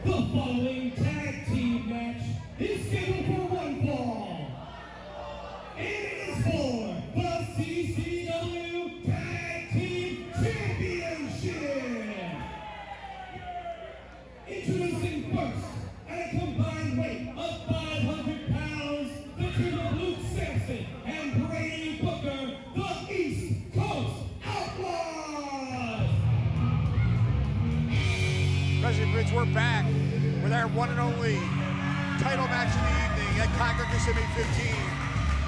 The following tag team match is scheduled for one fall. It is for the CCW Tag Team Championship. Introducing first, at a combined weight of 500 pounds, the team of Luke Sampson and Brady Booker, the East Coast Outlaws. President Bridge, we're back with our one and only title match of the evening at Kissimmee 15.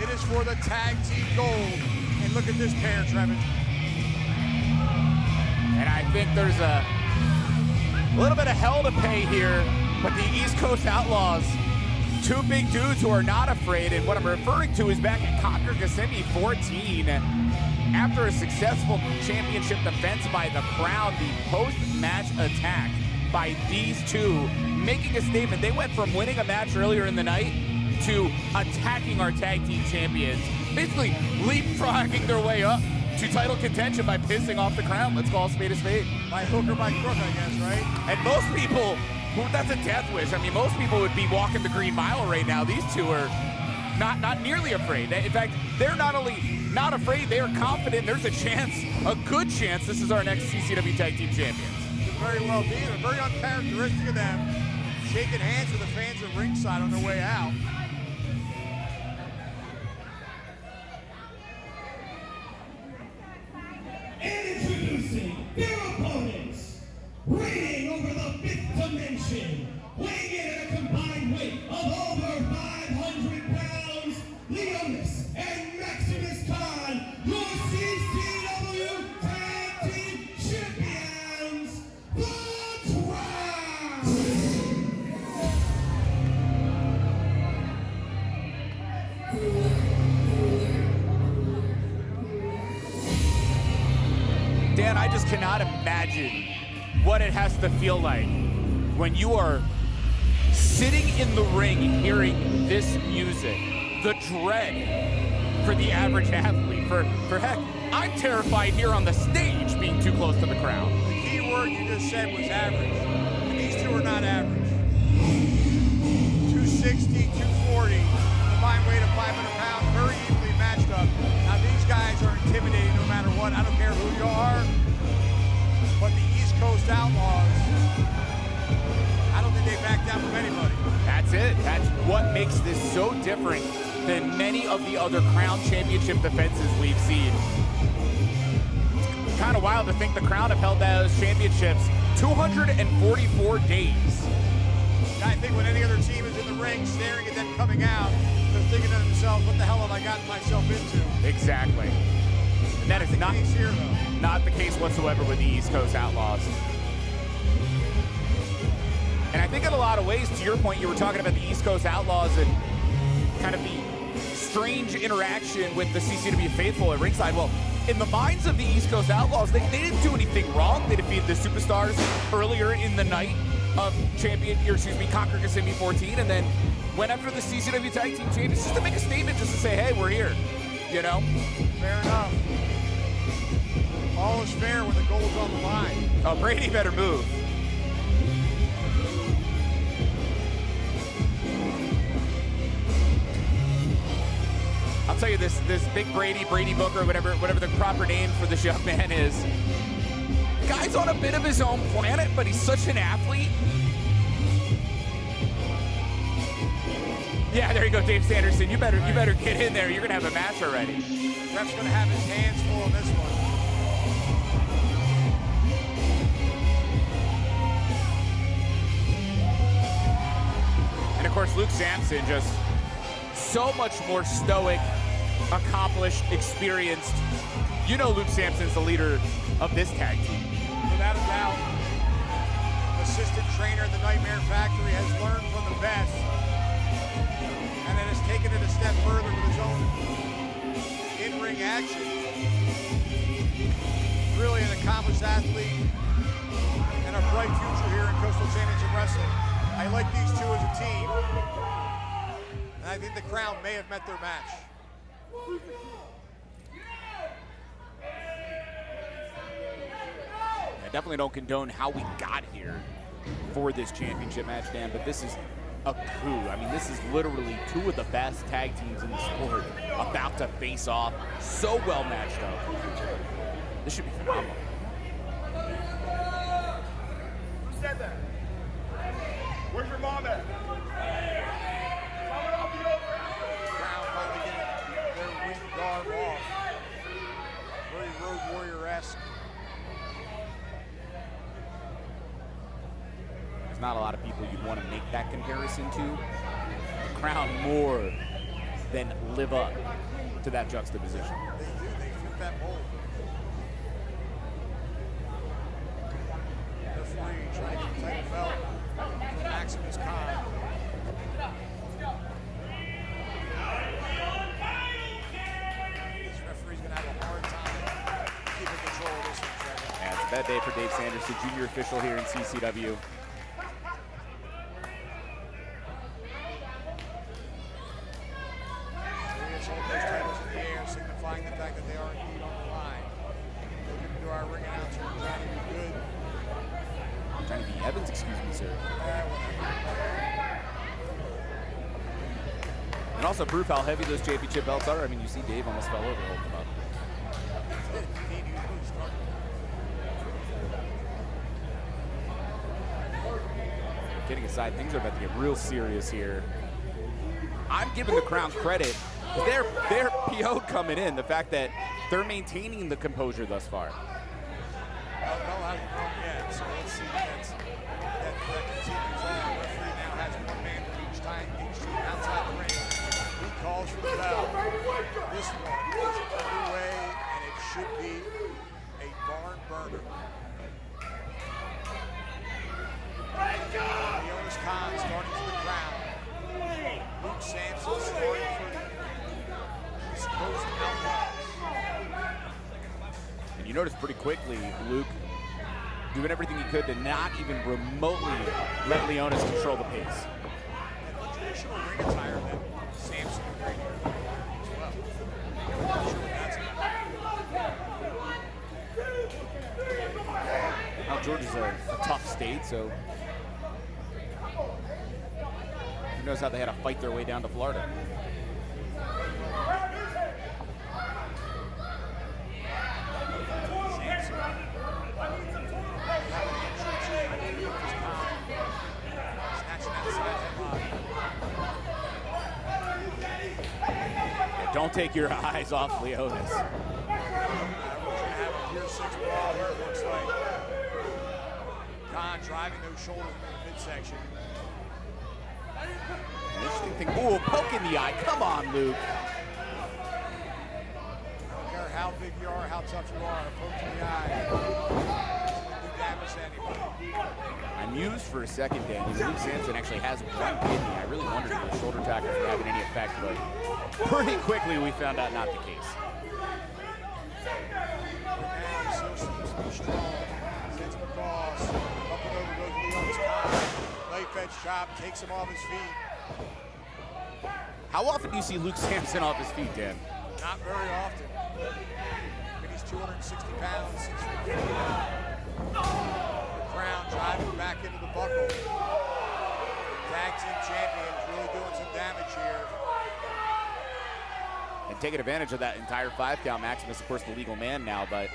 It is for the tag team gold. And look at this pair, Trevin. And I think there's a little bit of hell to pay here, but the East Coast Outlaws, two big dudes who are not afraid, and what I'm referring to is back at Kissimmee 14. After a successful championship defense by the Qrown, the post-match attack by these two, making a statement. They went from winning a match earlier in the night to attacking our tag team champions, basically leapfrogging their way up to title contention by pissing off the Qrown. Let's call a spade a spade. By hook or by crook, I guess, right? And most people, that's a death wish. I mean, most people would be walking the Green Mile right now. These two are not nearly afraid. In fact, they're not only not afraid, they are confident there's a chance, a good chance, this is our next CCW Tag Team Champions. Very well be. They're very uncharacteristic of them, shaking hands with the fans at ringside on their way out. And introducing their opponents, reigning over the fifth dimension, weighing in at a combined weight of over 500 pounds, Leonis and Maximus Khan, your CCW Tag Team Champions, the Qrown! Dan, I just cannot imagine what it has to feel like when you are sitting in the ring hearing this music. The dread for the average athlete. For heck, I'm terrified here on the stage being too close to the crowd. The key word you just said was average. And these two are not average. 260, 240, combined weight of 500 pounds, very evenly matched up. Now these guys are intimidating no matter what. I don't care who you are, but the East Coast Outlaws, I don't think they back down from anybody. That's it. That's what makes this so different than many of the other Qrown Championship defenses we've seen. It's kind of wild to think the Qrown have held those championships 244 days. I think when any other team is in the ring staring at them coming out, they're thinking to themselves, what the hell have I gotten myself into? Exactly. And that is not the case whatsoever with the East Coast Outlaws. And I think in a lot of ways, to your point, you were talking about the East Coast Outlaws and kind of the strange interaction with the CCW faithful at ringside. Well, in the minds of the East Coast Outlaws, they didn't do anything wrong. They defeated the Superstars earlier in the night of Conquer Kissimmee 14, and then went after the CCW Tag Team Champions just to make a statement, just to say, hey, we're here, you know? Fair enough. All is fair when the goal's on the line. Oh, Brady better move. I'll tell you this big Brady Booker, whatever the proper name for this young man is. Guy's on a bit of his own planet, but he's such an athlete. Yeah, there you go, Dave Sanderson. You better get in there. You're gonna have a match already. Ref's gonna have his hands full on this one. And of course, Luke Sampson, just so much more stoic, accomplished, experienced. You know Luke Sampson's the leader of this tag team. Without a doubt. Assistant trainer at the Nightmare Factory has learned from the best. And then has taken it a step further with his own in-ring action. Really an accomplished athlete and a bright future here in Coastal Championship Wrestling. I like these two as a team. And I think the Qrown may have met their match. I definitely don't condone how we got here. for this championship match, Dan, but this is a coup. I mean, this is literally two of the best tag teams in the sport about to face off. So well matched up. This should be phenomenal. Who said that? Where's your mom at? Qrown finally getting their ring garb off. Very Road Warrior-esque. There's not a lot of people you'd want to make that comparison to. Qrown more than live up to that juxtaposition. They do, they fit that mold. Referee trying to get the title belt for Maximus Khan. This referee's going to have a hard time keeping control of this one, Trevor. Yeah, it's a bad day for Dave Sanderson, junior official here in CCW. Hold those titles in the air, signifying the fact that they are indeed on the line. Looking to our ring announcer, Johnny Good. Johnny B. Evans, excuse me, sir. And also proof how heavy those championship belts are. I mean, you see Dave almost fell over holding them up. Kidding aside, things are about to get real serious here. I'm giving the Qrown credit. They're PO'd coming in. The fact that they're maintaining the composure thus far. Well, hasn't come yet, so let's see if that continues on. The referee now has one man for each team outside the ring. He calls for the bell. This one is underway, and it should be a barn burner. Leonis Khan starting for the Qrown. Luke Sampson starting for the East Coast Outlaws. And you notice pretty quickly, Luke doing everything he could to not even remotely let Leonis control the pace. And the traditional ring attire that Sampson and Brady are as well. I'm not sure what that's about. Now, Georgia's a tough state, so who knows how they had to fight their way down to Florida. Yeah, don't take your eyes off Leonis. Here, 6 ball here, it looks like. Khan driving those shoulders into the midsection. An interesting thing. Ooh, poke in the eye. Come on, Luke. I don't care how big you are, how tough you are, a poke in the eye doesn't do damage to anybody. I mused for a second, Dan. Luke Sampson actually has one kidney. I really wondered if the shoulder tackles were having any effect, but pretty quickly we found out not the case. Now he still seems to be strong. Sends him across. Up and over goes Leonis Khan. Knife edge chop, takes him off his feet. How often do you see Luke Sampson off his feet, Dan? Not very often. I mean, he's 260 pounds, 6 feet. Qrown driving back into the buckle. Tag team champions really doing some damage here. And taking advantage of that entire 5 count. Maximus, of course, the legal man now, but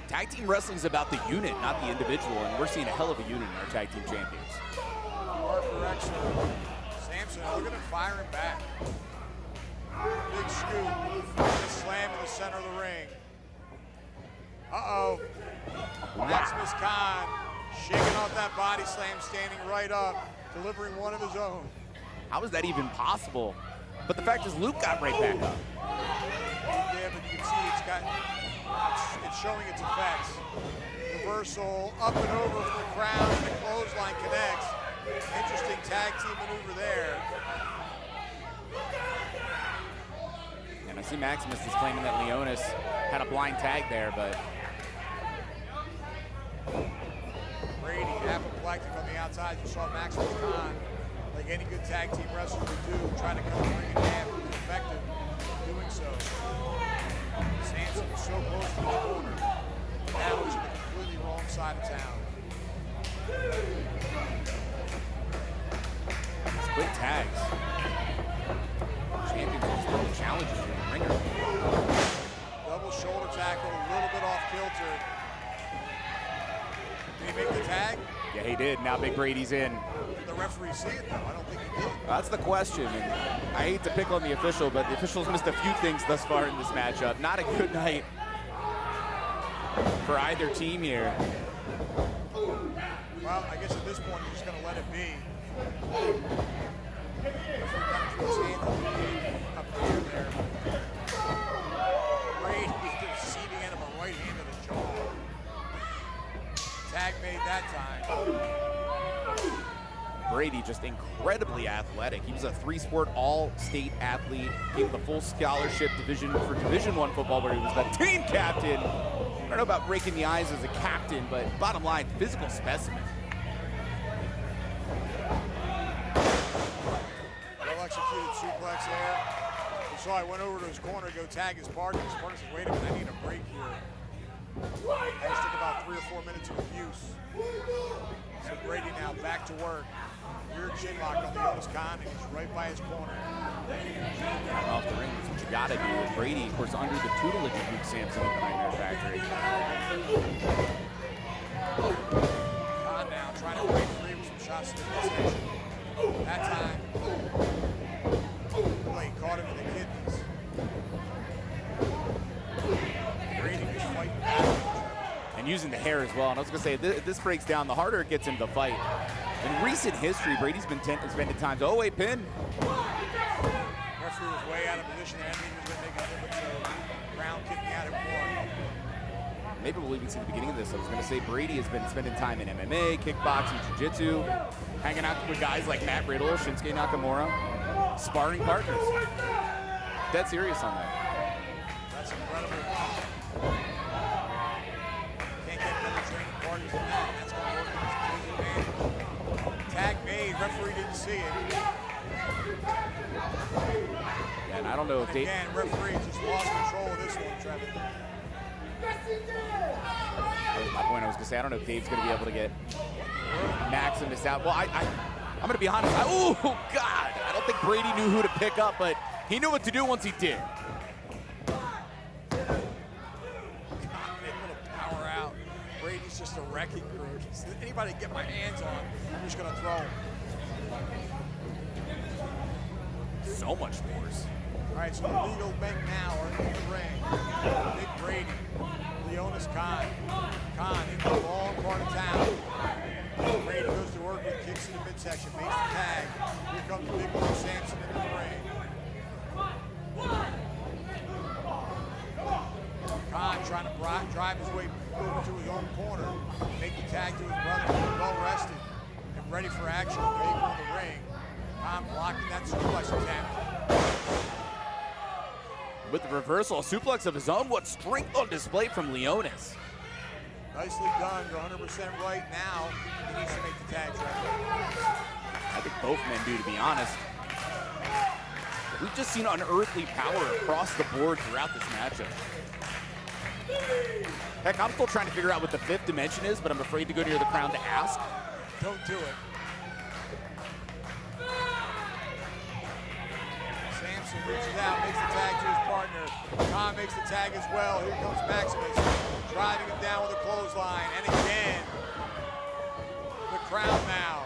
tag team wrestling is about the unit, not the individual, and we're seeing a hell of a unit in our tag team champions. You are correct, sir. Sampson, look at him firing back. Big scoop. Big slam in the center of the ring. Uh-oh. Maximus Khan shaking off that body slam, standing right up, delivering one of his own. How is that even possible? But the fact is, Luke got right back up. Yeah, but you can see it's showing its effects. Reversal, up and over for the Qrown, and the clothesline connects. Interesting tag team maneuver there. And I see Maximus is claiming that Leonis had a blind tag there, but Brady, apoplectic on the outside. You saw Maximus Khan, like any good tag team wrestler would do, trying to cut the ring in half and be effective in doing so. Sampson was so close to the corner. Now he's on the completely wrong side of town. quick tags. Champions always challenges in the ringer. Double shoulder tackle, a little bit off kilter. Did he make the tag? Yeah, he did. Now Big Brady's in. Did the referee see it though? I don't think he did. That's the question. And I hate to pick on the official, but the official's missed a few things thus far in this matchup. Not a good night for either team here. Well, I guess at this point you're just going to let it be. His hand up there. Brady is deceiving him a right hand to the jaw. Tag made that time. Brady just incredibly athletic. He was a three-sport all-state athlete. Gave the full scholarship Division I football, where he was the team captain. I don't know about breaking the eyes as a captain, but bottom line, physical specimen. Well executed suplex there. You saw I went over to his corner to go tag his partner. His partner says, wait a minute, I need a break here. I just took about 3 or 4 minutes of abuse. So Brady now back to work. Rear chin lock on the Leonis Khan, and he's right by his corner. Off the ring, that's what you gotta do. And Brady, of course, under the tutelage of Luke Sampson at the Nightmare Factory. Khan now trying to break free with some shots to the midsection. That time, Blake caught him in the kidneys. Brady just fighting back. And using the hair as well. And I was gonna say, this breaks down, the harder it gets into the fight. In recent history, Brady's been spending time to, oh wait, pin. Referee was way out of position there. I think he was gonna make a difference, so Qrown kicking out at one. Maybe we'll even see the beginning of this. I was gonna say Brady has been spending time in MMA, kickboxing, jiu-jitsu, hanging out with guys like Matt Riddle, Shinsuke Nakamura, sparring partners. Dead serious on that. That's incredible. Can't get better training partners than that. That's gonna work in his advantage. Tag made, referee didn't see it. And I don't know if Dave... Again, referee just lost control of this one, Trevor. That was my point. I was gonna say, I don't know if Dave's gonna be able to get Maximus out. Well, I'm gonna be honest. Oh God, I don't think Brady knew who to pick up, but he knew what to do once he did. Able to power out. Brady's just a wrecking crew. Just anybody get my hands on, I'm just gonna throw him. So much force. All right, so the legal men now are in the ring. Big Brady, Leonis Khan. Khan in the long part of town. Brady goes to work with kicks in the midsection, makes the tag. Here comes Big Luke Sampson into the ring. Khan trying to drive his way over to his own corner, make the tag to his brother, well rested and ready for action. Big in the ring. Khan blocking that suplex attempt. With the reversal, a suplex of his own. What strength on display from Leonis. Nicely done. You're 100% right now. He needs to make the tag track. I think both men do, to be honest. We've just seen unearthly power across the board throughout this matchup. Heck, I'm still trying to figure out what the fifth dimension is, but I'm afraid to go near the Qrown to ask. Don't do it. Sampson reaches out, makes the tag to his partner. Khan makes the tag as well. Here comes Maximus, driving him down with a clothesline. And again, the Qrown now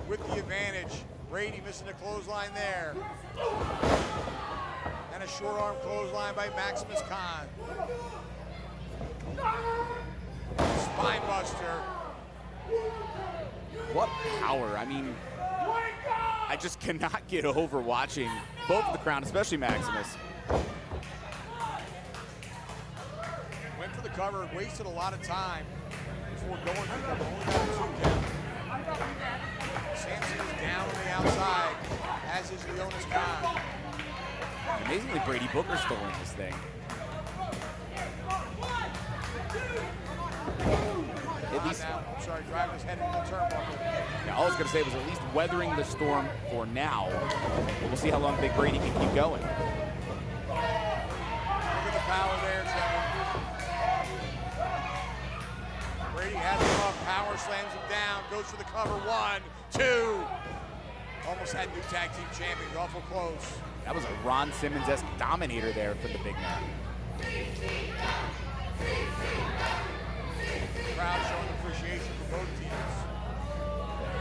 with the advantage. Brady missing a clothesline there. And a short arm clothesline by Maximus Khan. Spine buster. What power. I mean, I just cannot get over watching both of the Qrown, especially Maximus. Went for the cover, wasted a lot of time before going for the cover. Only got a 2 count. Sampson is down on the outside, as is Leonis Khan. Amazingly, Brady Booker's still in this thing. At least, I'm sorry, driving his head into the turnbuckle. yeah, all I was going to say was at least weathering the storm for now. But we'll see how long Big Brady can keep going. Look at the power there, Trevor. Brady has him up, power slams him down, goes for the cover. 1, 2. Almost had new tag team champions, awful close. That was a Ron Simmons-esque dominator there for the big man. Crowd showing appreciation for both teams.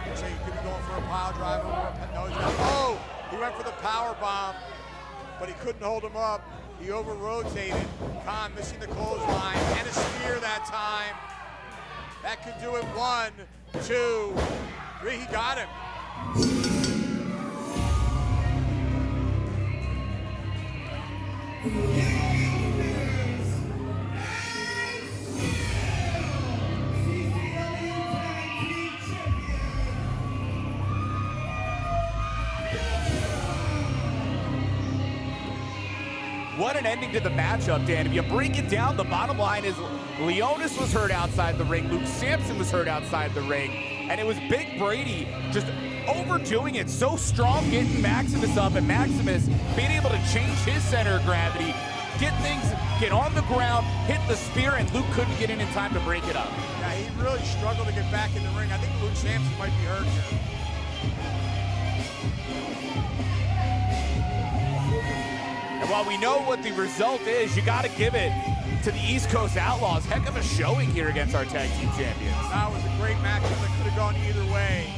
Looks like he could be going for a pile driver. No, he's not. Oh! He went for the power bomb, but he couldn't hold him up. He over-rotated. Khan missing the clothesline and a spear that time. That could do it. 1, 2, 3. He got him. What an ending to the matchup, Dan. If you break it down, the bottom line is Leonis was hurt outside the ring, Luke Sampson was hurt outside the ring, and it was Big Brady just overdoing it, so strong, getting Maximus up, and Maximus being able to change his center of gravity, get on the ground, hit the spear, and Luke couldn't get in time to break it up. Yeah, he really struggled to get back in the ring. I think Luke Sampson might be hurt here. And while we know what the result is, you got to give it to the East Coast Outlaws. Heck of a showing here against our tag team champions. That was a great matchup that could have gone either way.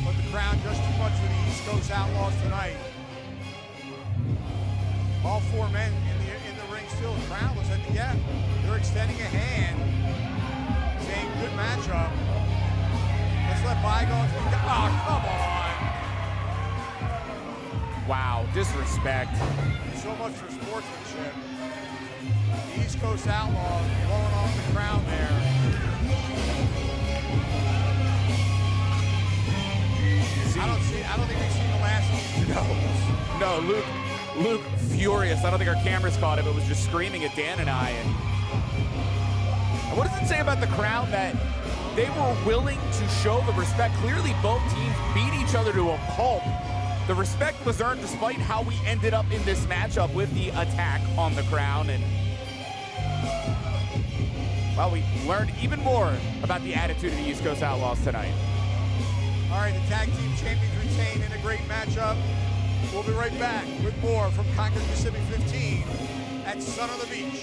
But the Qrown just too much for the East Coast Outlaws tonight. All 4 men in the ring still. Qrown looks like, yeah, they're extending a hand, saying good matchup. Let's let bygones be. Oh, come on. Wow, disrespect. So much for sportsmanship. The East Coast Outlaws blowing off the Qrown there. I don't think we've seen the last of these. No, Luke furious. I don't think our cameras caught it, but was just screaming at Dan and I. And what does it say about the Qrown that they were willing to show the respect? Clearly both teams beat each other to a pulp. The respect was earned despite how we ended up in this matchup with the attack on the Qrown. And well, we learned even more about the attitude of the East Coast Outlaws tonight. All right, the tag team champions retain in a great matchup. We'll be right back with more from Kissimmee 15 at Sun on the Beach.